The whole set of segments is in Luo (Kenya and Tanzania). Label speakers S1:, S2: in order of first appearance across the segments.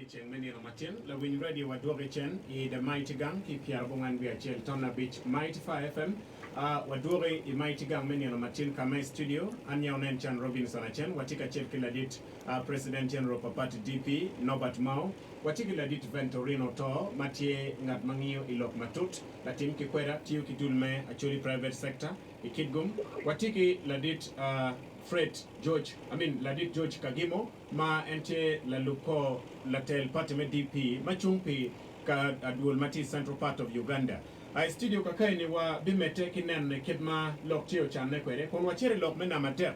S1: Cheng Menino Martin, La Win Radio Wadore Chen, The Mighty Gang, Pierre Bongan Via Chel, Tona Beach, Mighty 5 FM, Wadore, Mighty Gang Menino Martin, Kamai Studio, Anya Onen Chan Robinson Chen, Watika Chel Kiladit, President General Papati DP, Norbert Mao, Watika Ladit Ventorino Tor, Mathieu Ngatmangio Ilok Matut, Latim Kikwera, Tiu Kidulme, Acholi Private Sector, Ikidgum, Watiki Ladit, Fred George, Ladit George Kagimo, ma ente la luko latel patime DP, machumpi ka adul mati central part of Uganda. I studio kakaini wa bimete kinen kidma lok tio chane kwere, kon wachere lok mena matek,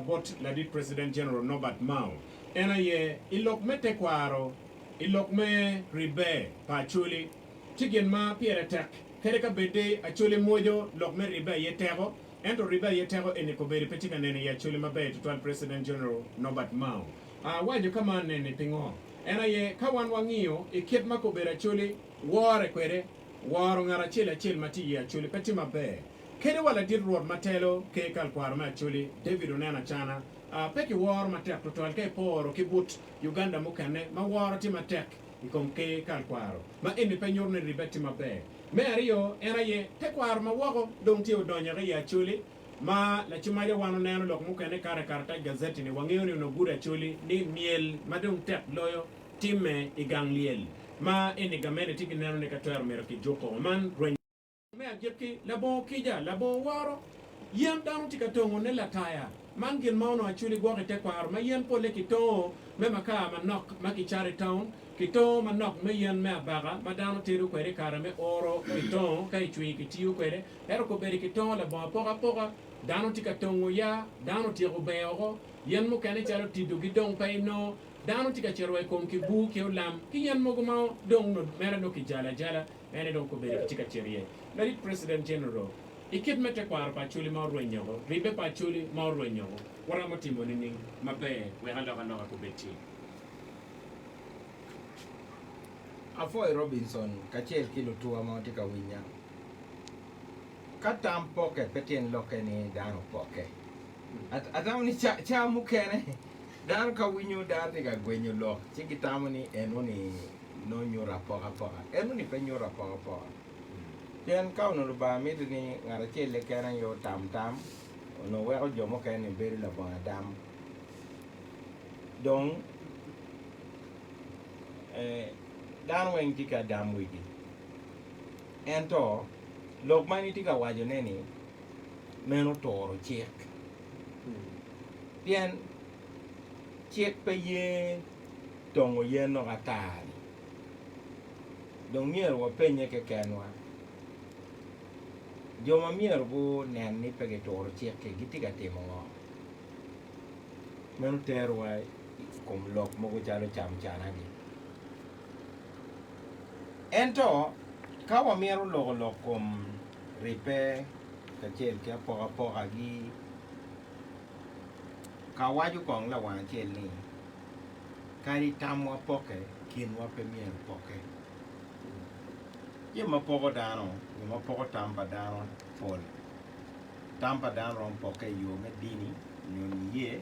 S1: bot ladit President General Norbert Mao. Ena ye, ilok mete Kwaro, ilok me ribe pa Acholi, chigen ma pierre tek, kereka bede Acholi mojo lok me ribe ye tero, ento riba yetego ene koberi petika nene ya Acholi mabe to President General Norbert Mao. Wajo kama nene pingo. Ena ye kawan wangio ikit makobera Acholi wore kwere waro ngara chile mati ya Acholi peti mabe. Kede wala dir ruot matelo ke kal Kwaro ma Acholi David onena chana peki waro matek total ke poro kibut Uganda mukane ma waro ti matek ikom ke kal Kwaro ma ene penyor ne ribeti mabe. Mario ena ye te Kwaro ma wago dong ti odonya ya Acholi ma la chimaja wano neno lok mukene kare karata gazeti ni wangeo ni unogura Acholi ni miel madung tek loyo time igang liel ma eni gamene tiki neno ni katuero mero ki joko man rwen mea jepki labo kija labo waro yen dano tika tongo ne lataya man gin mauno Acholi gwagi te Kwaro ma yen pole ki tongo me maka manok maki chari town kito manok me yen me abaga madano tiru kwere kara me oro kito kai chui kitiyu kwere ero ko beri kito la bon poka dano tika tongo ya dano tiru beoro yen mo kane charo tidu gidong pay no dano tika chero e kom ki bu ki olam ki yen mo gumao dong no mera no ki jala ene don ko beri tika cherie lari President General ikit mete Kwaro pa Acholi ma rwenyo ribe pa Acholi ma rwenyo wara mo timo ni mabe we handa kana ko beti
S2: Afoy Robinson kachel kilo tuwa mautika winya katam poke petien loke ni dano poke atam ni cha mukene dano ka winyu dano tiga gwenyu lok chiki tamu ni enu ni no nyura poka enu ni pe nyura poka yen ka unu ba midu ni ngara chele kena yo tam no weko jomo kene beri la bonga dam dong dan weng tika dam wiki ento lok mani tika wajo neni meno toro chek pien chek pe ye tongo ye no atari dong mier wa penye ke kenwa joma mier bu nen ni pege toro chek ke gitika timo ngo meno terwa kom lok mogo jalo cham chanagi ento kawa miero logo kom ripe kachel ke poka gi kawaju kong la wan chel ni kari tamwa poke kinwa pe miero poke yema poko dano yema poko tampa dano pol tampa dano rom poke yo me dini nyoni ye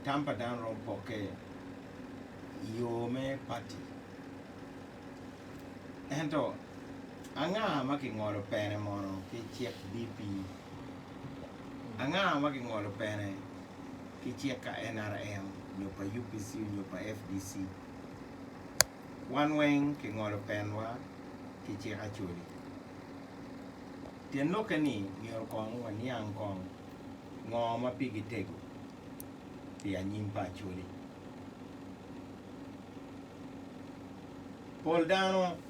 S2: tampa dano rom poke yo me pati ento anga maki ngolo pene mono ki chiek DP anga maki ngolo pene ki chiek ka NRM nyopa UPC nyopa FDC one wing ki ngolo penwa ki chiek Acholi tien loke ni ngolo kong wanyang kong ngoma pigi tego pi anyimpa Acholi pol dano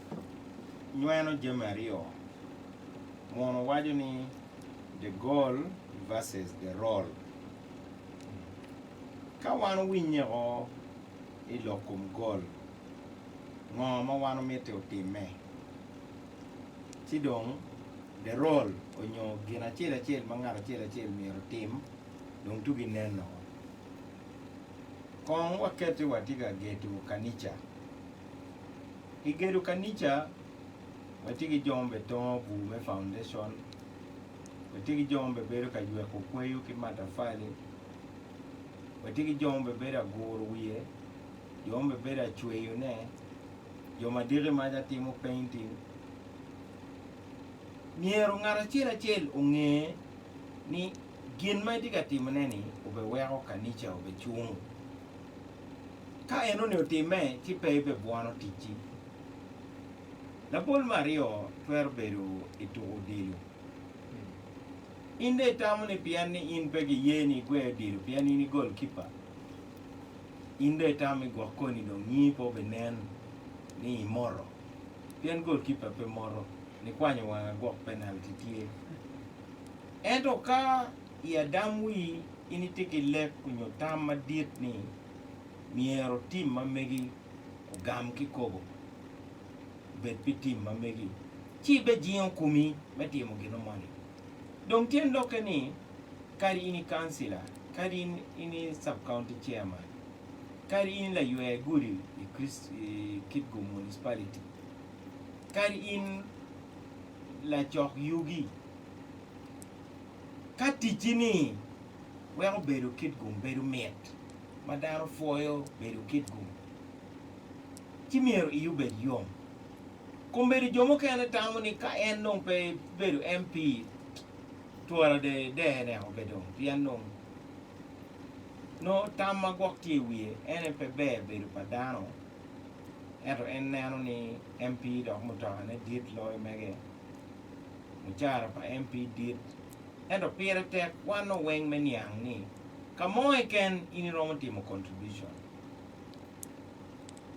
S2: Nueno Jemario Mono wajo ni the goal versus the role ka wano winye o ilokum goal ngoma wano mete otime sidong the role onyo gina chela mangara chela miro tim dong tugi neno kong wakete watiga getu kanicha igeru kanicha watigi jombe to bume foundation watigi jombe bero ka ywe ko kweyo ki matafali watigi jombe bero goro wiye Yom better chwe you ne. Yoma dire maja timo painting. Miero ngara chel unge ni gin ma diga timo neni ube wero kanicha ube chung. Ka eno ne utime ti pebe buono tichi. La bol Mario twer beru itu udilu. Inde tamu ni piani in pegi yeni gwe dilu piani ni goalkeeper. Inde tamu gwa koni do ngipo benen ni moro. Pian goalkeeper pe moro ni kwanyo wa gwa penalty tie. Ento ka ya damwi ini tiki lek kunyo tama dit ni miero tim mamegi gam kikobo. Bet pitim mamegi. Chi be jion kumi meti mo gino mani. Donc tien loke ni kari ini councilor, kari ini sub county chairman, kari ini la yue guri Kitgum municipality, kari in la chok yugi, kati chini wero beru Kitgum beru met, madaro foyo beru Kitgum, chimiero iyu beru yom, kumberi jomo kena tamu ni ka endong pe beru MP. Tuara de ne obedo piano no tamma gwakti wie ene pe be padano eto en nano ni MP dok mutane dit loy mege muchara pa MP dit eto pira tek wano weng menyang ni kamoy ken ini romanti mo contribution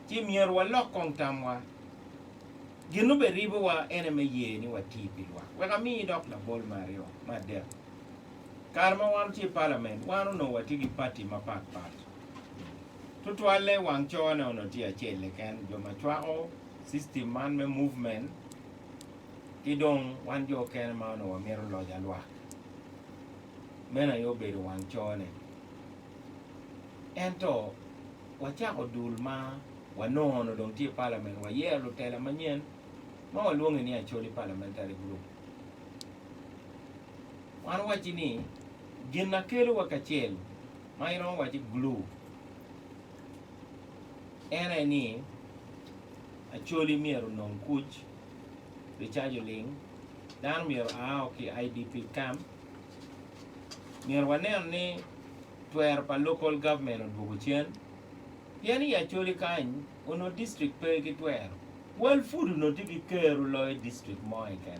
S2: chimier walok kong tamwa ginu be ribo wa eneme ye ni wa tipi wa weka mi dok la bol Mario ma der karma wan chi parliament wanu no wa tigi party ma pat tutwale wang chona ono tia chele ken jo ma chwao system man me movement tidong wan jo ken ma no wa mero lo jalwa mena yo be wang chone ento wa chako dul ma wa no no dong ti parliament wa ye lo tela manyen ma wa luonge ni Acholi parliamentary group wan wachi ni gina kelo wakachel ma ino wachi glue ene ni Acholi miero non kuch recharge ling dan miero IDP camp miero wanen ni twer pa local government on Buguchen yani Acholi kany uno district pe gitwer well food no tigi keru loy district mo eken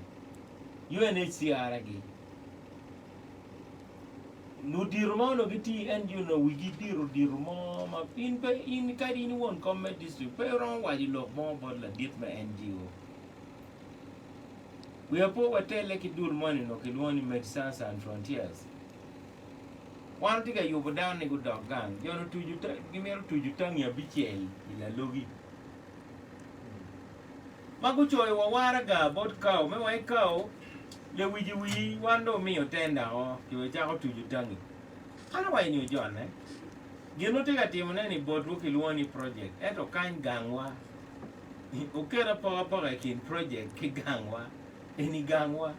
S2: UNHCR agi no dirmo no giti and you know we gi dirmo ma pin pe in kadi ni won come district pe ron waji lok mo bod la dit ma NGO we are po watele ki dur money no ki woni Médecins Sans Frontières wan tiga yubo down ni good dog gang yono tuju tangi abichel ila logi magu choy wa waraga bot cow me wai cow le wiji wando miyo tenda o kiwe chako tuju tangi ana wai ni ujon gino tiga timu ni bot wuki luoni project eto kany gangwa ukera paga kin project ki gangwa eni gangwa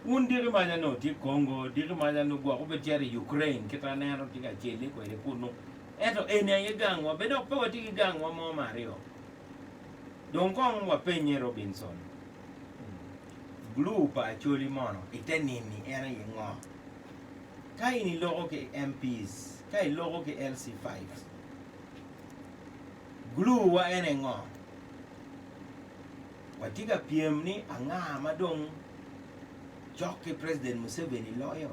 S2: un diri maja no ti Congo diri maja no gwa ube tiari Ukraine kita nero tiga chele kwa ile kuno eto eni ye gangwa bedo pa wati gangwa mo Mario don kong wa penye Robinson glue pa Acholi mono itenini era ye ngo kai ni logo ke MPs kai logo ke LC5 glue wa ene ngo watiga PM ni anga madong Joke President Museveni lawyer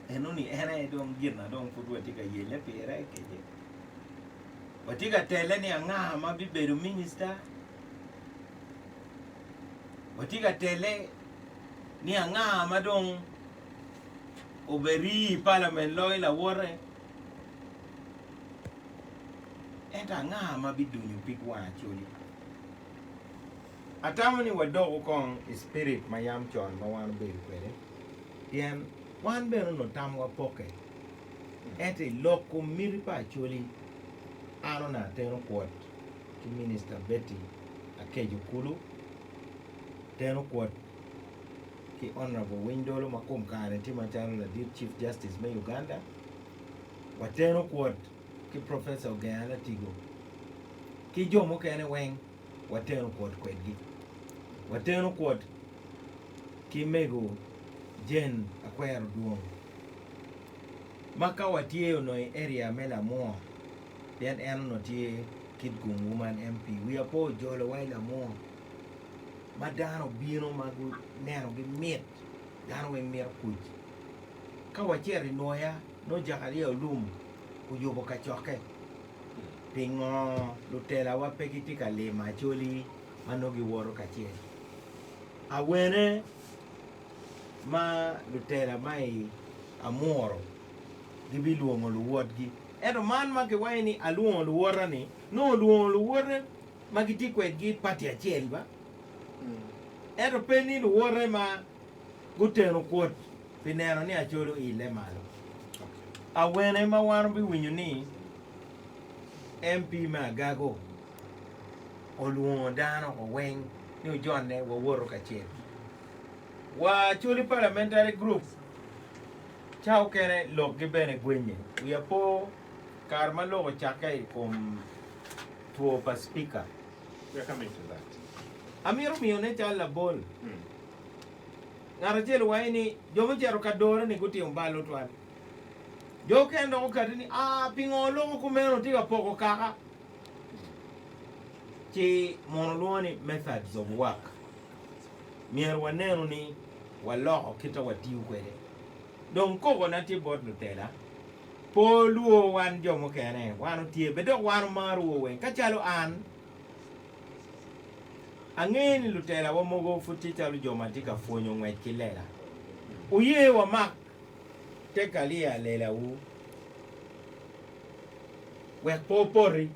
S2: enoni ene dong gina dong fudwa tiga yele pere keje watiga tele ni anga ma biberu minister watiga tele ni anga ma dong oberi parliament lawyer la wore eta anga ma bidunyu pikwa Acholi atamani wadogo kong spirit mayam chon ma wan beru kwede yen wan beru no tamwa poke ete loko miri pa Acholi ano na teno kwot ki Minister Betty Akeju Kulu teno kwot ki Honorable Windolo makum kane tima chano la Deep Chief Justice me Uganda wateno kwot ki Professor Ogayala Tigo ki jo mukene weng wateno kod kwedgi wateno kod ki mego jen akwero duong maka watiyo no area mela mo den en no tie kid gungu man MP we apo jolo waila mo madano bino magu neno gi mit dano we mir kuj ka wacheri noya no jakalia lum uyobo kachoke pingo lutela wa pekiti kalema Acholi manogi woro kachie awene ma lutela mai amoro gibi luongo luwodgi ero man ma ke waini aluongo luwora ni no luongo luwora ma giti kwedgi pati achiel ba ero peni luwora ma guteno kuot pinero ni Acholi ile malo awene ma waro bi winyo ni MP ma gago oluongo dano oweng ni ujonne waworo kachiel wa Acholi parliamentary group chao kene lok gi bene gwenye wiya po kar malogo chake kom tuo pa speaker
S1: We are coming to that.
S2: amiro miyo ne chala bol ngara chelo waini jomo chero kadore ni guti umbalo twan jo kendo okati ni pingo logo kumeno tiga poko kaka chi monoloni methods of work mier waneno ni waloko kita watiu kwede don koko na ti bot lutela po luo wan jomo kene wano tie bedo wano maru wen kachalo an angeni lutela wa mogo futi chalo joma tika fonyo ngwech kilela uye wa mak tekalia lela u wek popori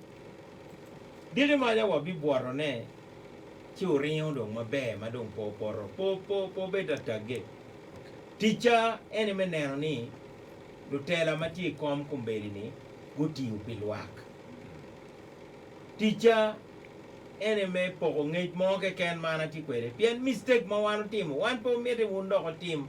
S2: dile maja wa bibuaro ne chi urinyo dong mabe madong poporo po beta tage ticha ene meneno ni lutela mati kom kumbeli ni gutiu pilwak ticha ene me poko ngej mo ke ken mana ti kwere pien mistake ma wano timo wan po mete wundo ko tim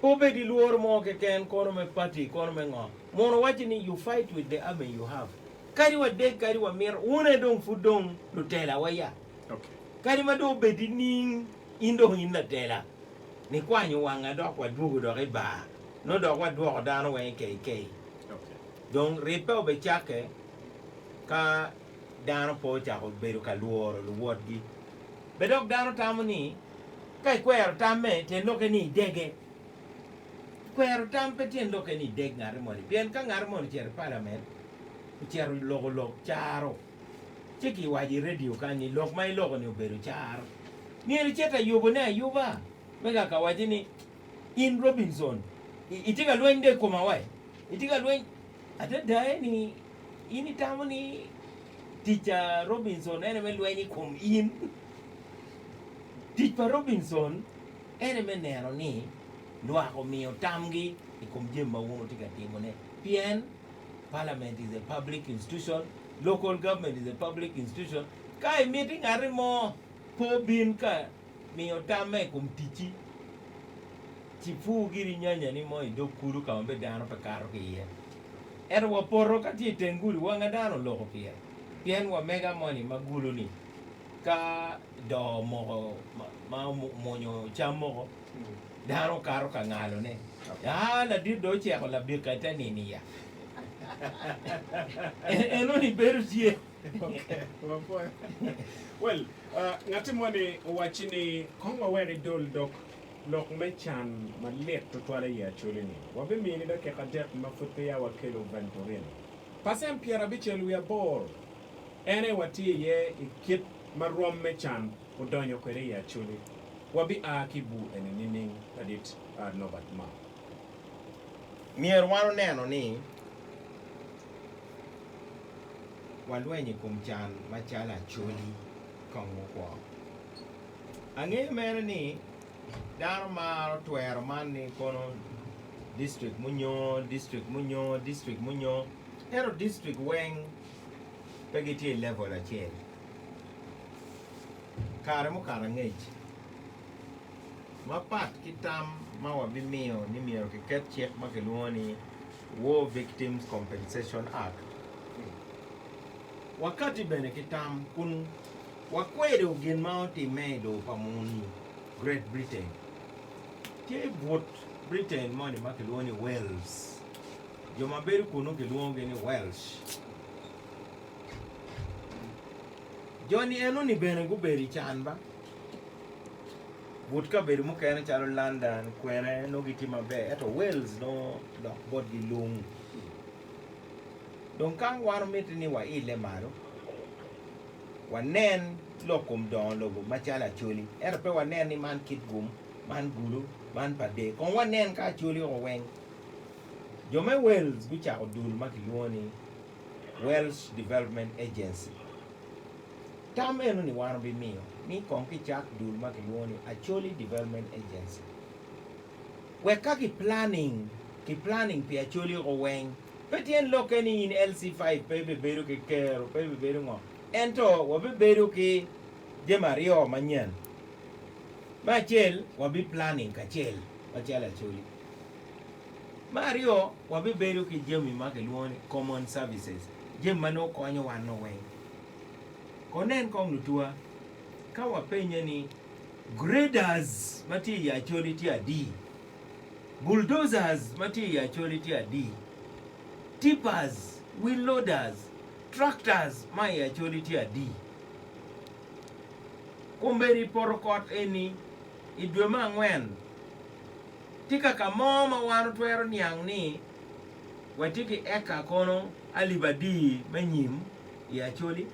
S2: po be di luor mo ke ken kono me party kono me ngo mono wachi ni you fight with the army you have kari wa dek kari wa mir une dong fudong lutela waya
S1: Okay.
S2: kari ma do be di ning indo hinda tela ni kwanyo wanga dok wa dugo do ba no dok wa dugo dano wen kk
S1: Okay.
S2: donc ripe obe chake ka dano po chako bedo ka luoro luwodgi bedok dano tamo ni kai kwero tamme tendo ke ni dege kwero tampe tendo ke ni deg ngare moni bien ka ngare moni cher parliament cher logo charo cheki waji radio kanyi lok mai logo ni obedo charo ni cheta yubo ne yuba mega ka waji ni in Robinson itika lwende koma wai itika lwende ata dae ni ini tamo ni Teacher Robinson ene me lwenyi kum in Teacher Robinson ene me nero ni lwako miyo tamgi ikum jema wuno tika timo ne pien parliament is a public institution local government is a public institution kai meeting arimo po bin ka miyo tamme kum tichi chifu giri nyanya ni mo ido kuru ka mbe dano pe karo kiye ero waporo kati tenguri wanga dano loko pia pien wa mega money magulu ni ka do mo ma monyo chamo daro karo ka ngalo ne la dir do che ko la bir ka tani ni ya eno ni berzie
S1: Okay. Well, ngati mwani wachini kongwa weri dol dok lok mechan malet to twala ya Acholi ni wabe mini da ke kadek mafutte ya wakelo venturin pasem piera bichelu ya bor ene wati ye ikit marom mechan udonyo kwere ya Acholi wabi akibu ene nining adit Norbert ma
S2: mier wano neno ni walwenyi kum chan machala Acholi kongo kwa ang'e mere ni dano mar twero man ni kono district munyo ero district weng pegiti level achiel kare mokara ng'ech mapat kitam mawabi miyo ni miyo kiket chik makiluongo ni War Victims Compensation Act wakati bene kitam kun wakwede ugin mounti medo pamuni Great Britain tie bot Britain money makiluoni Wales joma beri kuno kiluonge ni Welsh joni eno ni bene guberi chanba but ka beri mukene chalo London kwene no gitima be eto Wales no dok bod gi lung don kang waro mitni wa ile malo wanen lokum don logo machala Acholi er pe wanen ni man kitgum man gulu man pade kon wanen ka Acholi o weng jome Wales bicha odul makiluoni Welsh Development Agency tam eno ni waro bi miyo ni kon ki chak dul makiluoni Acholi Development Agency we kaki planning pi Acholi o weng petien lokeni in LC5 pepe beru ke kero pepe beru ngo ento wabi beru ki jemario manyen machel wabi planning kachel machala Acholi Mario wabi beru ki jemi makeluoni common services jem mano konyo wan no weng konen kong lutua ka wapenye ni graders mati ya Acholi ti adi bulldozers mati ya Acholi ti adi tippers, wheel loaders, tractors, my Acholi ti adi. Kumberi porokot eni, idwema ngwen. Tika kamoma wanu twero nyang ni, watiki eka kono Aliba di menyim ya Acholi.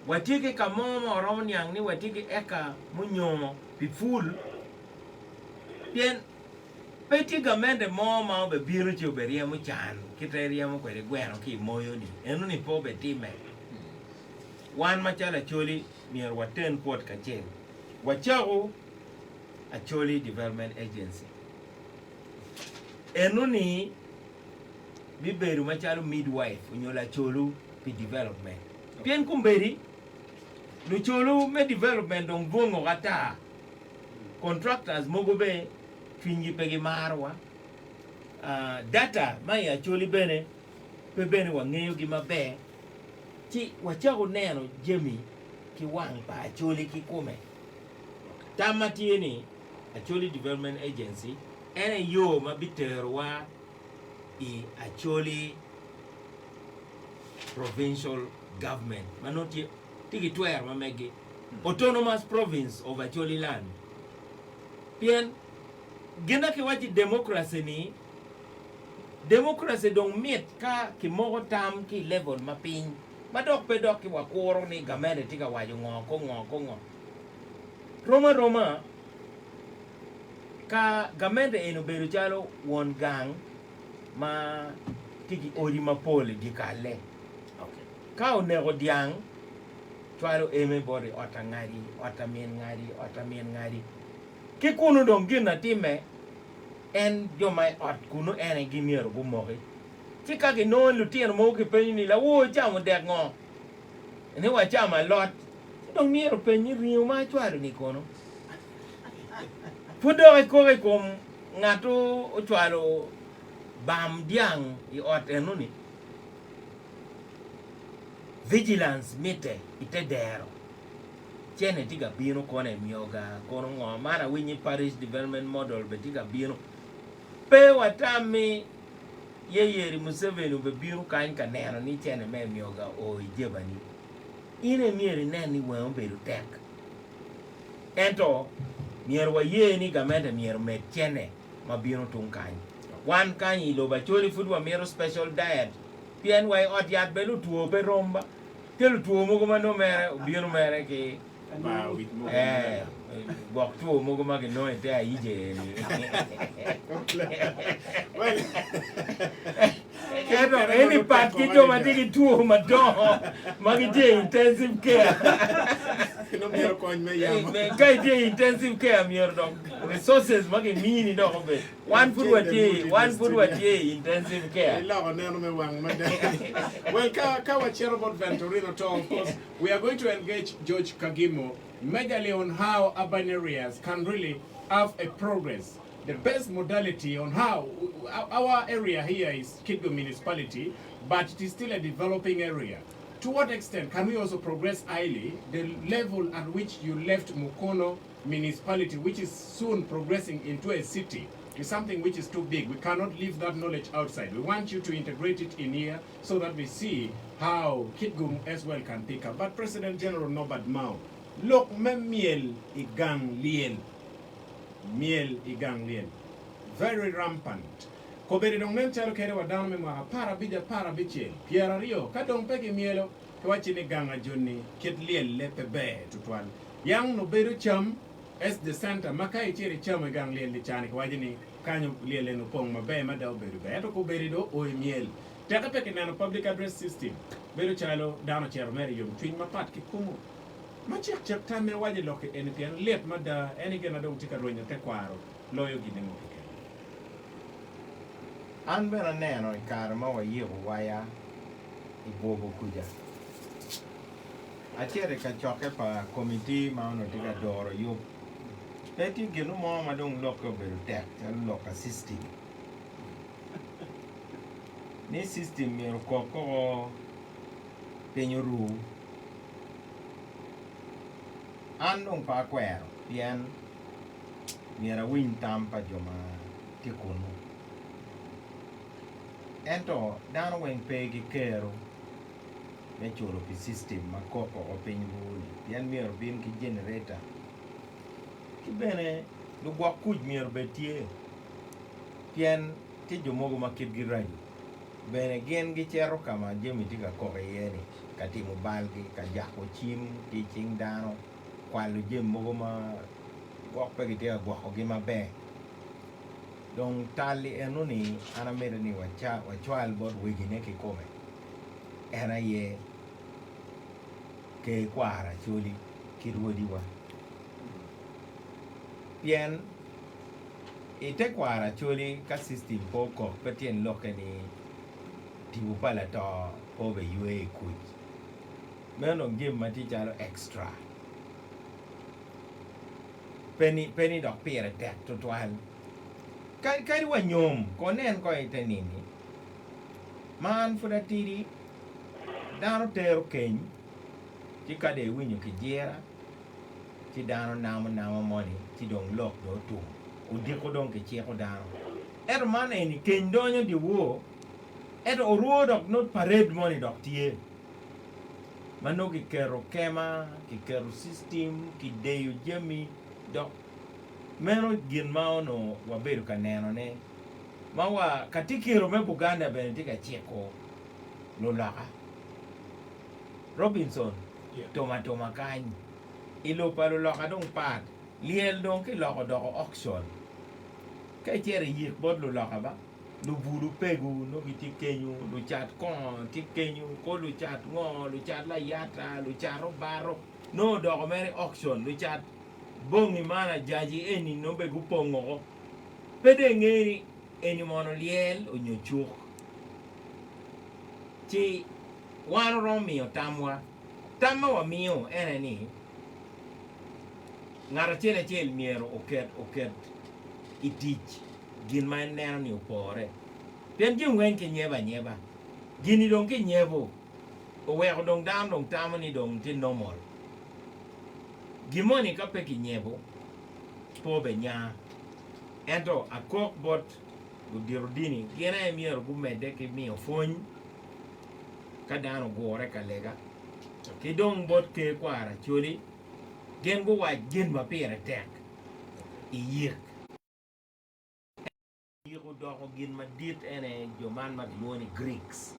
S2: Watiki kamoma oromo nyang ni, watiki eka munyomo piful. Pien, peti gamende moma be biro cho be riemo chan kite riemo kwede gweno ki moyo ni enu ni po be time wan machala Acholi mier waten kuot kachel wachago Acholi Development Agency enu ni biberu machalo midwife unyola Acholu pi development pien kumberi lucholu me development dong bungo kata contractors mogo be fingi pegi marwa data mai Acholi bene pe bene wangeyo gi mabe ti wachago neno jemi ki wang pa Acholi ki kume tamati ni Acholi Development Agency ene yo mabiterwa I Acholi provincial government manoti tigi twer mamegi autonomous province of Acholi land pien gina ki wachi democracy ni democracy dong miet ka ki mogo tam ki level mapiny madok pe dok ki wakuro ni gamene tika wajo ngo Roma ka gamende eno beru chalo won gang ma tiki ori mapole di kale ka onego diang chwalo eme bori otamien ngari kikuno dong gina time en jomai ot kuno ene gimiero gumogi tika gi non lutien mo ki penyi ni la wo chamo dek ngo ne wa chama lot dong miero penyi riu ma chwalo ni kono pudo ko kom ngato chwalo bam diang I ot eno ni vigilance mite itedero chene tiga bino kone mioga kono ngo mana winyi parish development model be tiga bino pe watami yeyeri Museveni be bino kan kaneno ni chene me mioga o ijebani ine mieri neni weon be tek ento mier wa ye ni gamende mier me chene mabino tunkan wan kan ilo ba Acholi food wa miero special diet pien wa ot yat belu tuo be romba telu tuo mo no mere bino mere ki bok tuo mogo magi no ete aije well kedo any part kijo matiki tuo madongo magi je intensive care no miero kony me yamo kai je intensive care miero dog resources magi mini dog be one food what intensive care ila neno me wang made well ka wa chero about Venturino to of course we are going to engage George Kagimo majorly on how urban areas can really have a progress. The best modality on how our area here is Kidgo municipality, but it is still a developing area.
S1: to what extent can we also progress highly the level at which you left Mukono municipality, which is soon progressing into a city, is something which is too big. We cannot leave that knowledge outside. We want you to integrate it in here so that we see how Kitgum as well can pick up. But President General Norbert Mao, look, miel igang liel, very rampant. Koberi dong men chalo kere wadano me maha para bichel. Piera rio, kadong pegi mielo, kawachi ni ganga juni, kit liel lepe be tutwal. Yang no beru cham, as the center, makai chiri cham gang liel li chani, kawaji ni kanyo liel no pong mabe madao beru be. Eto koberi do oi miel. Taka peki nano public address system. Beru chalo dano chero meri yung twin mapat ki kumu. Machiak chak tame waji loke enipian, liet mada enigena do utika ronya te Kwaro, loyo gidingo kike.
S2: An bena neno I kar ma wayiego waya I bobo kuja. Achiere ka choke pa komiti ma ono tiga doro yup. Peti ginu mo madong loko beru tek, chalo loka system. Ni system miero koko penyuru. An dong pa Kwaro, pien miera win tampa joma tikunu. Ento dano weng pegi kero me chulo pi system ma koko o piny buli yan miero bin ki generator ki bene lu gwak kuj miero betie pien ti jomogo ma kit gi ranyo bene gen gi chero kama jemi tiga koko yeni ka timo balgi ka jako chim ti ching dano kwalo jem mogo ma gwak pegi tiga gwako gi mabe. Dong tali enuni ana mere ni wachwal bot wigine ki kome. Era ye ke kwara chuli kirwodi wa. Pien ite kwara chuli ka system poko petien loke ni tibu pala to pobe yue kuj. Meno gim mati jalo extra. Penny dok pere tek tutwal. Kai wa nyom konen ko ite nini man fuda tiri dano tero keny ti kade winyo ki jera ti dano nama moni ti dong lok do tu udiko dong ki cheko dano man eni keny donyo di wo oruo dok not parade moni dok tie mano ki kero kema ki kero system ki deyo jemi dok meno gin maono waberu ka neno ne mawa katikiro me Buganda bene tika cheko lolaka Robinson toma kany ilo palo loka dong pat liel dong ki loko doko auction kay chere yik bod lolaka ba lu bulu pegu no ki kenyu lu chat kon ti kenyu ko lu chat ngo lu chat la yata lu charo baro no doko mere auction lu chat bongi mana jaji eni no be gupongo pede ngeri eni mono liel o nyochuk ti wan romio tamwa wa mio eneni ngara chele miero oket itich gin man neno ni upore pien gin wen ke nyeba gini dong ke nyebo o weko dong dam dong tamani dong ti normal gimoni ka peki nyebo pobe nya ento akok bot gudirodini gena miero gumede ke mio fony kadano gore kalega ki dong bot ke kwara chuli gen go wa gen ma pere tek iyik yiko doko gin ma dit ene joman ma luoni Greeks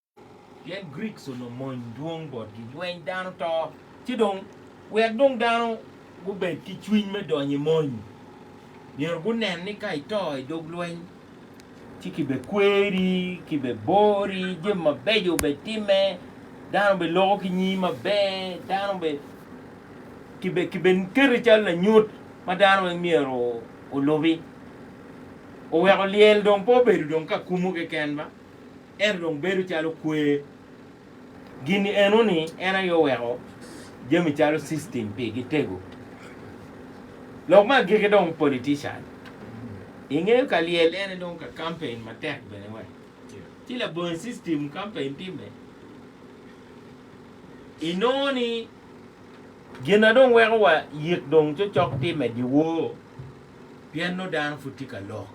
S2: yen Greeks no mon duong bot gi wen dano to ti dong wek dong dano gubet ki chwiny me donyi mony mier gunen ni ka ito dog lweny ti kibe kweri kibe bori jem mabejo be time dano be loko ki nyi mabe dano be kibe nkeri chal na nyut ma dano miero o lobi o weko liel dong po beru dong ka kumu ke kenba dong beru chalo kwe gini enuni ena yo weko jemi chalo system pe gitego lok ma gige dong politician inge ka liel ene dong ka campaign matek bene wa ti la bon system campaign time inoni gina dong wa yik dong cho chok ti me di wo piano dan futika lo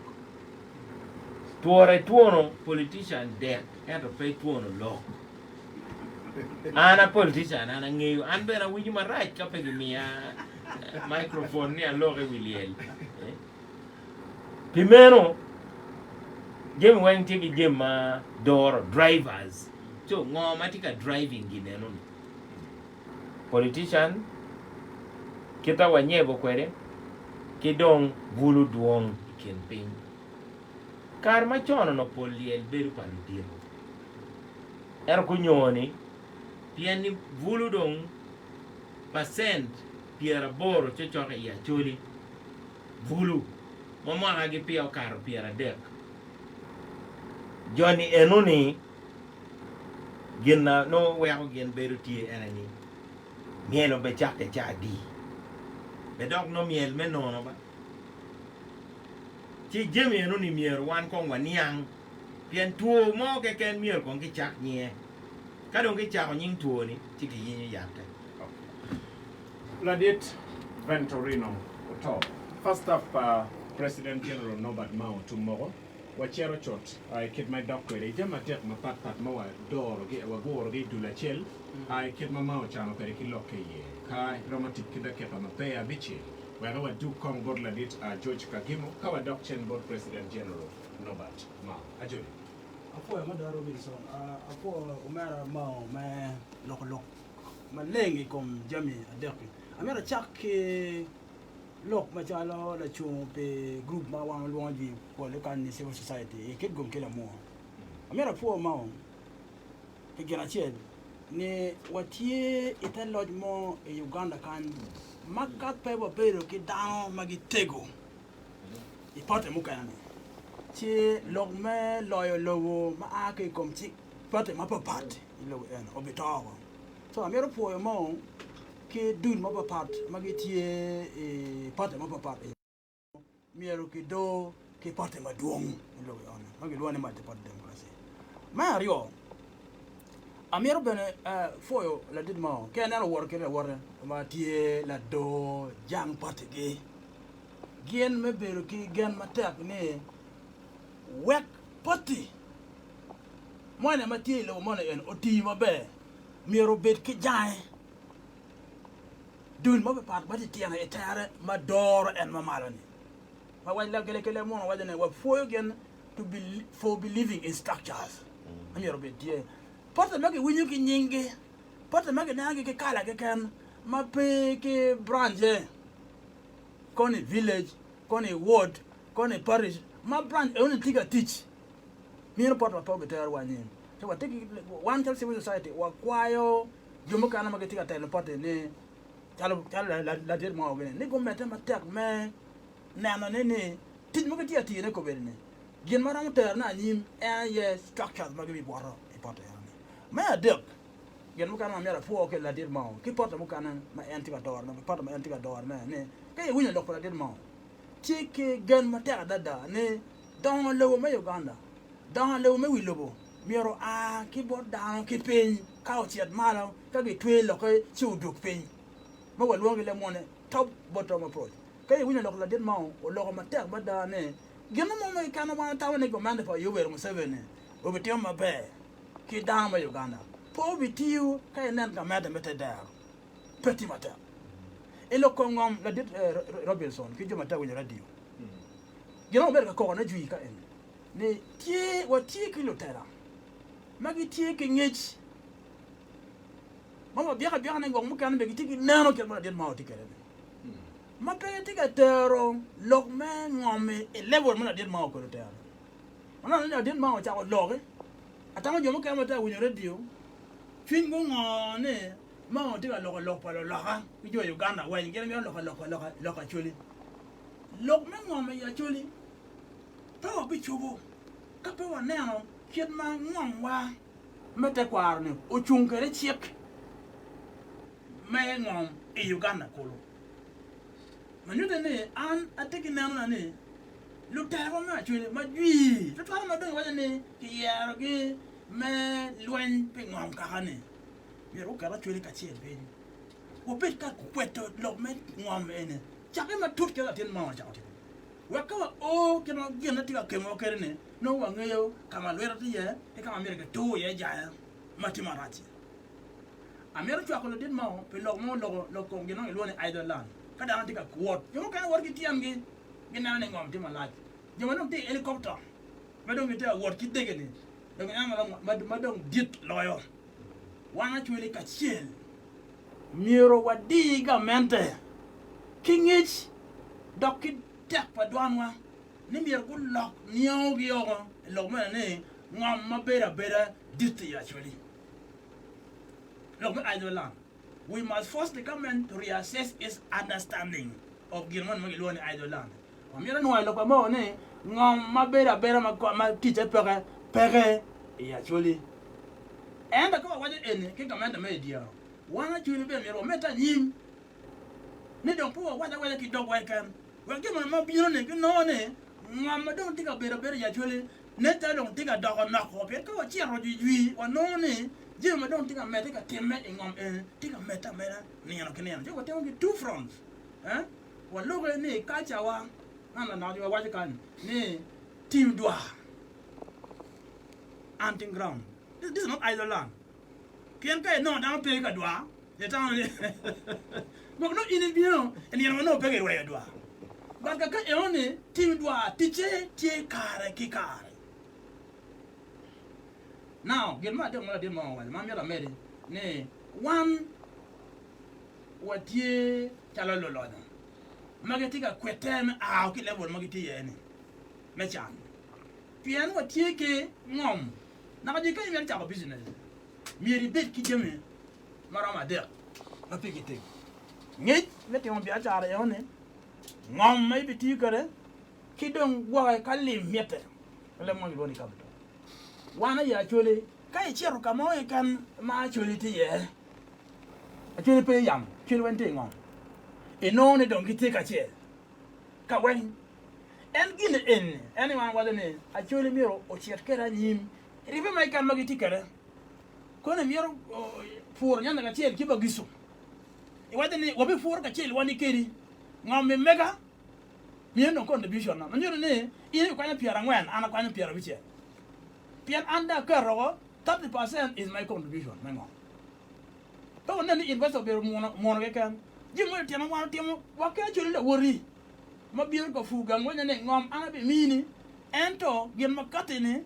S2: tuono politician de and pay tuono lo ana politician ana ngeyo an bena wiji ma right ka pe mi microphone ni lo re wiliel pimeno game when tiki game door drivers so ngomatika driving gineno politician kita wanyebo kwere kidong vulu duong campaign kar ma chono no poliel beru pandir er kunyoni piani vulu dong percent piera boro chochoke ya choli vulu mama agi pia kar piera dek Johnny enoni gina no weko gen beru tie enani mielo be chake di be dog no miel me nono ba chi jemi enoni mier wan kong waniang pien tuo mo ke ken mier kong ki chak nye ka dong ki chak nying tuo ni chi ki yinyo yakte
S1: Ladit Ventorino Oto. First up, President General Norbert Mao tomorrow. Wachero chot I kid my doctor jama tek ma pat ma dor ge wa gor ge dulachel I kid ma mao chano kare ki loke ye ka romantic kida ke pa ma pe abiche wa do kong god ladit George Kagimo ka wa doctor board President General Norbert Mao Acholi
S3: apo ma daro Wilson apo umara Mao ma lok ma lengi kom jami adek amera chak lok ma chalo la Chope group ma wang luangi ko le kan ni civil society e kit gom kela mo amera po ma ke gena chen ni watie ita lodge mo e Uganda kan maka pe bo pero ki down magi tego I pote mo kan ti lok me loyo lowo ma ake kom ti pote ma papat lo en obitawa so amera po mo ke dun ma papat magi tie e pote ma papat miero ki do ke pote ma duong lo on magi lo ne ma te pote demokrasi ma rio amero bene foyo la dit ma ke na wor ke wor ma tie la do jang pote ge gen me bero ki gen ma tak ne wek pote mo ne ma tie lo mo ne en oti ma be miero bet ki jai dun ma pat ba ti tiana etare ma doro en ma malani ma wajla kele mo wajane wa foyo gen to be for believing in structures amiro be die porta mage winyu ki nyinge porta mage nange ke kala ke kan ma pe ke branche koni village koni ward koni parish ma branch only tiga teach miro porta pa be ter wani so wa take one civil society wa kwayo jumo kana mage tiga tele porta ne chalo la dir mo gene ni go mete ma tek me na ne tin mo ke ti ne ko be ne gen ma ram ter na nyim ye structures ma ge bi boro e poto ya me adek gen mo kana mera fo ke la dir mo ki poto mo kana ma antiga dor na poto ma antiga dor na ne ke winya lo la dir mo ti ke gen ma tek dada ne don lo me Uganda don lo me wi lobo mero ki bo down ki pin ka o tiat mala ka ge twe lo ke chu duk pin ma wa luongi le mone top bottom approach kay winya lokla dit ma o lo ma tek ba da ne gena mo me kana ma taw ne ko mande fa yower mo sevene o betiam ma be ki da ma Uganda po bitiu kay nan ka mede mete da petit matin e lo ko ngom la dit Robinson ki joma taw ni radio gena mo ka ko na jui ka en ne tie wa tie kilo tera magi tie ki ngech mama biaka ne ngom mukan be tiki nano ke ma den ma tiki re ma pe tiki tero lok me ngom e level ma den ma ko tero ona na den ma cha ko lok atama jomo ke ma ta winyo radio fin go ngone ma tiki lok pa lok ki jo Uganda wa ngene mi lok Acholi lok me ngom ya Acholi pa wa bi chugo ka pe wa neno kiet ma ngom wa mete kwar ne o chungere chiek me ngom e Uganda kolo manyude ne an ateki nana ne lu taro ma Acholi ma jui to taro ma don wala ne ki yaro ki me lwen pe ngom ka ne Miro kara chwele kachiel ben. Wapet ka kweto logmen ngom ene. Chake ma tut kela tin ma chake. Wakawa o kena gena tika kemo kerene. No wangeyo kama lwera tiye e kama Amerika to ye jaya matimarati. Amerika chwa ko din ma pe logmo logo gena ilone idolland. Kada na tika kwot. Yo kan war ki tiam gi gena ne ngom timalati. Yo no te helicopter. Madong ite war ki degene. Dong ngam madong dit loyo. Wana chwele kachiel. Miro wadiga mente. Kingich dokit tek pa duanwa. Ni mir ku lok niyo giyogo. Lok mena ne ngam mabera dit actually. Lok me idolland. We must force the government to reassess its understanding of Girman Magilone idolland. Amira no lok pa mo ne ngam mabera ma teacher pere actually. And the go waje ene ke kamanda media. Wana chuli be mero meta nyim. Ne don po waje ki dog wakan. Wa ke ma biro ne ke no ne. Ngam don tiga bere ya chuli. Ne ta don tiga dog na ko pe ko chi ro ji wa no ne. Je ma don tiga meta ka temme ngam tiga meta ni no kene. Je ko te ngi two fronts. Wa logo ne ka cha wa. Na jo waje kan. Ne team dwa. Hunting ground. This is not idolland. Kian kai no down pay ka dwa. The town. But no in bio and you no pay way dwa. But ka e one team dwa tiche tie kare ki kare. Now, get ma dem ma wal ma mi la mede. Ne one what ye chala lo lo. Magati ka kwetem a ki level magati ye ni. Me chan. Pian what ye ke ngom. Na je kan men ta business mi bet ki jeme marama de ma pigite ngi meti on biya tare yone ngom mai biti kare ki don gwa ka lim mete le mo ngoni kabto wana ya chole kai chero kamo e kan ma chole ti ye a chole pe yam chole wente ngom e no ne don kite ka che ka wen en gine en anyone wala ne a chole miro o chet kera nyim ribe mai kan magiti kare kone miro for nyanda ka chel ki Bagisu e wadani wabi for ka chel wani keri ngam mega mi no contribution na nyoro ne ine kwa nya piara ngwan ana kwa nya piara biche pian anda ka ro 30% is my contribution mengo to ne ni investor be mo ke kan jimo tiana wa tiamo wa ka chel le wori ma bier ko fuga ngonya ne ngom ana be mini ento gen makati ne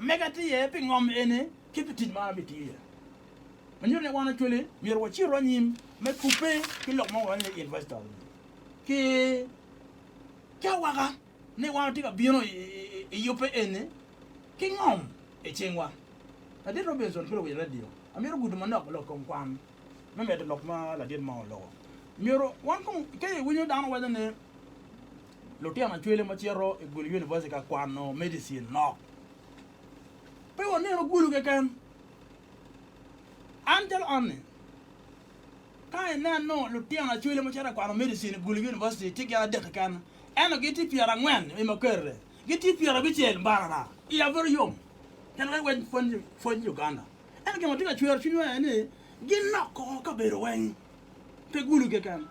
S3: megati ye pi ngom ene kipiti ma biti ye manyo ne wana chole mir wa chiro nyim me coupe ki lok mo wana investor ki kya waga ne wana tika bino e yope ene ki ngom e chengwa ade Robinson kilo we radio amiro gudu manok lok kom kwam me me de lok ma la din ma lo miro wan kom ke winyo dan wa ne lotia ma chwele ma chiro e gol university ka kwano medicine no pe woni ro gulu ke kan antel on kai na no lotia ma chwele ma chira kwano medicine gol university tiga de kan eno giti piara ngwen e Makar giti piara bichel barara ya very young kan wen fon Uganda eno ke mo tiga chwere chinwa ene ginna ko ka bero wen pe gulu ke kan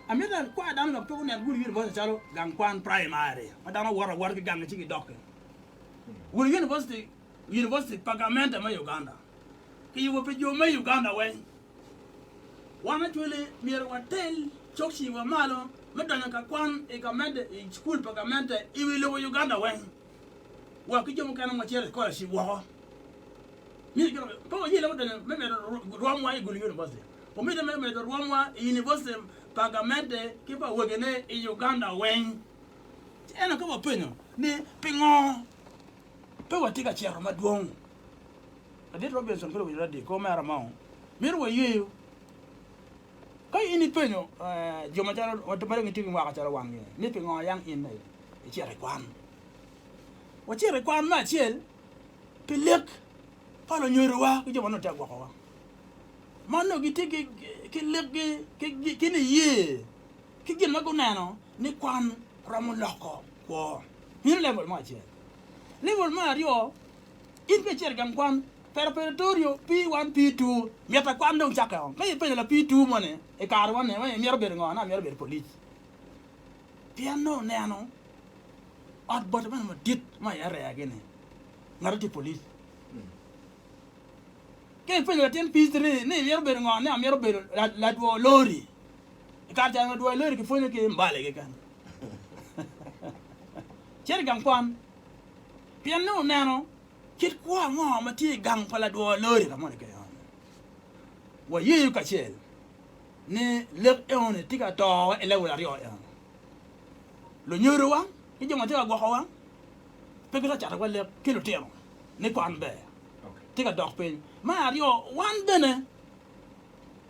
S3: amira kwa dan no pe woni gulu university chalo gang kwan primary madana war ke gang chigi dok gulu university pagamenta ma Uganda ki wo pe jo ma Uganda wen wana chwele mir watel chokshi wa malo madana ka kwan e gamende e school pagamenta i wi lo Uganda wen wa ki jo mo kana ma chere ko shi wo mi ko po yi lo madana me ruamwa e gulu university po mi de me ruamwa university pagamenta ki ba wogene e Uganda wen ena ko penyo ni pingo pe watika chero maduong ade Robinson kilo radio ko mara mao mir wo yeyo kai ini penyo joma charo wato bare ngiti ngwa charo wangi ni pingo yang in nei e chere kwan wa chere kwan ma chel pilek palo nyoro wa ki joma no tagwa ko mano giti ki lek ki ni ye ki gin mago nano ni kwan ramu loko ko ni level ma chel level ma rio in pe cher gam kwan Preparatorio P1 P2 miata kwando chaka kai pe la P2 mone e karwa ne we miero ber ngona miero ber police piano ne ano at bot man ma dit ma ya re agene ngarati police kai pe la 10 P3 ne miero ber ngona miero ber la duo lori e kar jang duo lori ke fonyo ke mbale ke kan cher gang kwan piano ne ano kit kwa ngo ma ti gang pala do lori ka mon ke yon wa yi ka chel ne le on ti ka to ele wala rio yon lo nyoro wa ki jonga ti ka go wa pe ka cha ta le kilo tero ne kwan be ti ka dok pe ma rio wan bene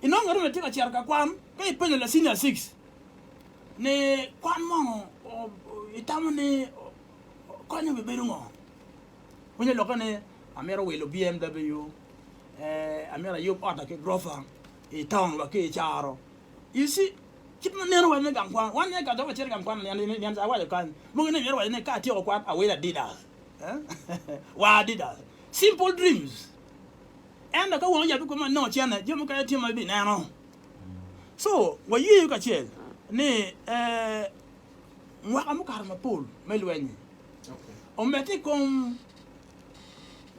S3: ino ngaro ti ka char ka kwan pe pe la senior 6 ne kwan mo itamone konya be beru ngo When look on it, Amera will BMW, Amera Yup Otake Grofa, a town like a charo. You see, keep my name when they come one year got over Cherry and Quan and I was a kind. Moving in your in a car or quite away that did us. Why did us? Simple dreams. And the go on, you become no channel, you can tell my banana. So, what you got here? Nay, Wakamukarma pool, Melweni. On Meticom.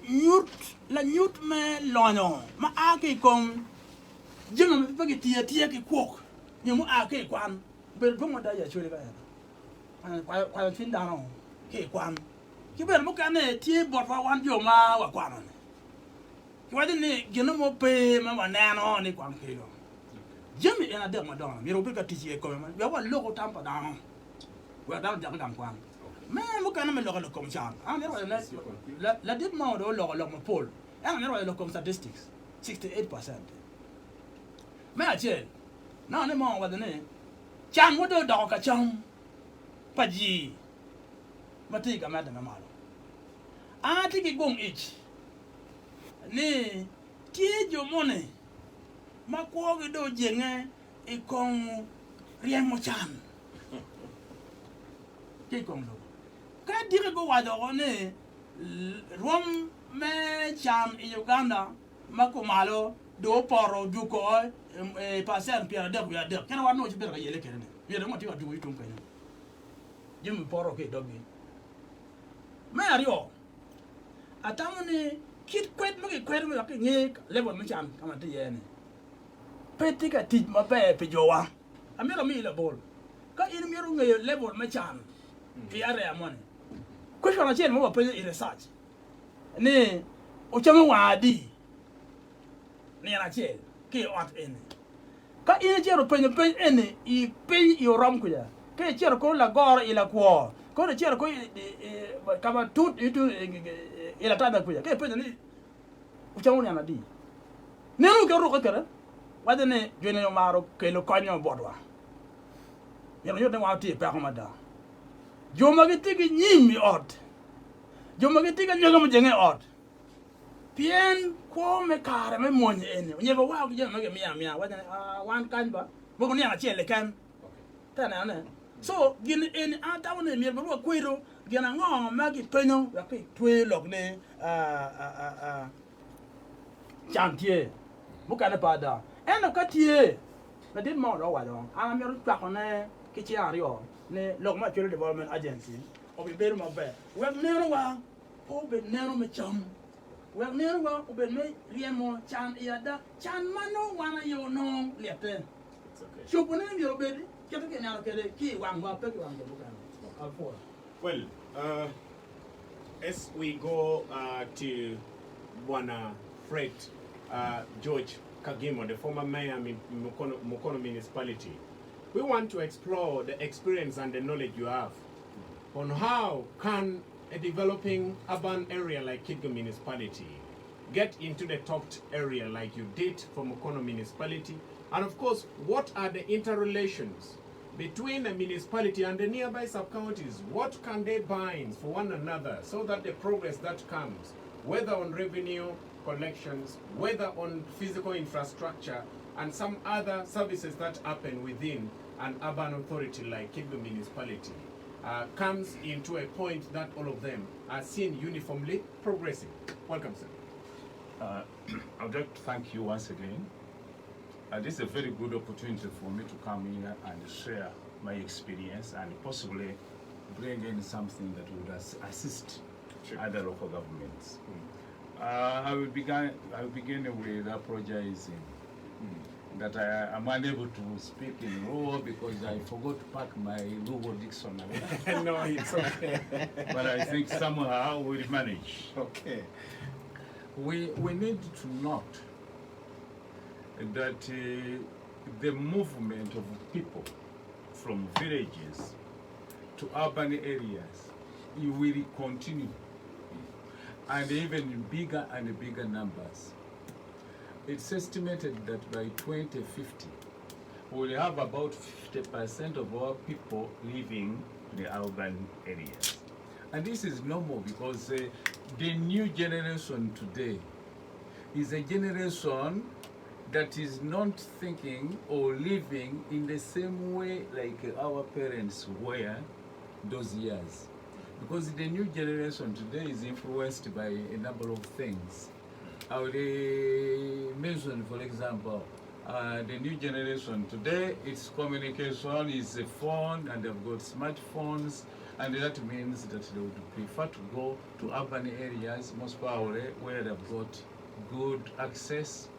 S3: Nyut me lono ma ake kom jinga me pake tia ke kwok nyimu ake kwan ber bomo da ya chole ka ya kwa fin da no ke kwan ki ber mo kane tie bot fa wan jo ma wa kwan ne ki wadi ne gino mo pe ma wa na no ni kwan ke lo jemi ena de ma don mi ro be ka tie ko ma ya wa loko tampa da no wa da jang kwan mais mo kana me lo comme ça en la dit mo do lo mo pol en lo comme statistics 68% mais atie na ne mo wa de ne chan mo do ka cham paji mati ka ma de ma lo a ti ki gong ich ne tie jo mone ma ko ge do jenge e kon rien mo chan ki kon do ka dire go wa do ne rom me cham in Uganda makumalo do poro du ko e passer pier de ya de kana wa no ci ber ga yele kene ye de mo ti wa du tum kene jim poro ke dogi me ario atamone kit kwet mo ke kwet mo ke nye level mo cham kama ti ye ne petika ti ma pe jowa amiro mi le bol ka in mi ru nge level mo cham pi are amone question na chen mo ba pe research ne o chama wadi ne na chen ke ot en ka in chero pe en I pe I rom ku ya ke chero ko la gor ila ko ne chero ko kama tut itu ila tada ku ya ke pe ne o chama ne na di ne ru ko ro ko kere wade ne jone yo maro ke lo konyo bodwa yo de wa ti pe ko mada joma ke tigi nyimi ot joma ke tigi nyoga mo jenge ot pien ko me kare me monye ene nyeba wa ko jema ke mia wa wan kan ba bo ko ni a chele kan ta na ne so gin en ata wona mi ba ko iro gina ngo ma ki penyo ya ke twe lok ne chantier mo kana pa da en ka tie na dit mo ro wa do a mi ro pa ko ne ki chi ario ne lok ma chule development agency o bi beru ma be we ne wa o be ne me cham we ne wa o be me riemo chan yada chan mano wana yo no lete chope ne mi ro be ke ke na ke ki wa ngwa pe ki wa ngwa
S1: well as we go to Bwana Fred George Kagimo, the former mayor in Mukono municipality, we want to explore the experience and the knowledge you have on how can a developing urban area like Kidgo municipality get into the top area like you did for Mukono municipality, and of course what are the interrelations between the municipality and the nearby sub-counties. What can they bind for one another so that the progress that comes, whether on revenue collections, whether on physical infrastructure and some other services that happen within an urban authority like Kidgo municipality, comes into a point that all of them are seen uniformly progressing. Welcome, sir.
S4: I'd like to thank you once again. This is a very good opportunity for me to come here and share my experience and possibly bring in something that would assist other local governments. I will begin with apologizing that I am unable to speak in Luo because I forgot to pack my Luo dictionary.
S1: No, it's okay.
S4: But I think somehow we'll manage.
S1: Okay.
S4: We need to note that the movement of people from villages to urban areas will continue, and even in bigger and bigger numbers. It's estimated that by 2050, we'll have about 50% of our people living in the urban areas. And this is normal because the new generation today is a generation that is not thinking or living in the same way like our parents were those years. Because the new generation today is influenced by a number of things. I will mention, for example, the new generation today, its communication is a phone, and they've got smartphones, and that means that they would prefer to go to urban areas, most probably where they've got good access